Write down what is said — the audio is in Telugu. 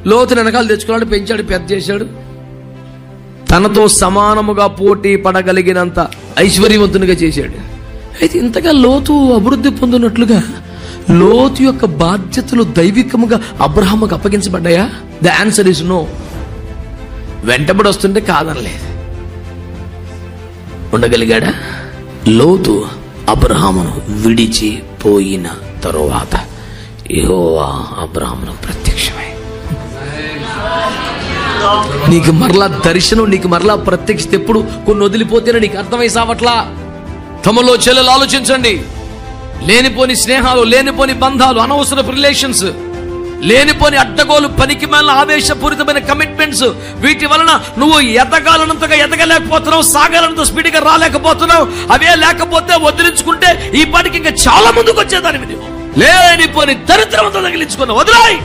లోతుని వెనకాల తెచ్చుకున్నాడు, పెంచాడు, పెద్ద చేశాడు. తనతో సమానముగా పోటీ పడగలిగినంత ఐశ్వర్యవంతునిగా చేశాడు. అయితే ఇంతగా లోతు అభివృద్ధి పొందినట్లుగా లోతు యొక్క బాధ్యతలు దైవికముగా అబ్రహాముకు అప్పగించబడ్డాయా? The answer is no. వెంటబడి వస్తుంటే కాదనలేదు. ఉండగలిగాడా? లోతు అబ్రహామును విడిచిపోయిన తరువాత యెహోవా అబ్రహామును ప్రత్యక్షమై, నీకు మరలా దర్శనం, నీకు మరలా ప్రత్యక్షత ఎప్పుడు? కొన్ని వదిలిపోతేనే నీకు అర్థమై సావట్లా. తమలో చెల్లెలు ఆలోచించండి. లేనిపోని స్నేహాలు, లేనిపోని బంధాలు, అనవసరపు రిలేషన్స్, లేనిపోని అడ్డగోలు, పనికి మేల ఆవేశపూరితమైన కమిట్మెంట్స్, వీటి వలన నువ్వు ఎదగాలనంతగా ఎదగలేకపోతున్నావు, సాగాలనంత స్పీడ్గా రాలేకపోతున్నావు. అవే లేకపోతే వదిలించుకుంటే ఈ పాటికి ఇంకా చాలా ముందుకు వచ్చేదాన్ని. లేనిపోని దరిద్రంతో తగిలించుకున్నావు. వదిలాయి.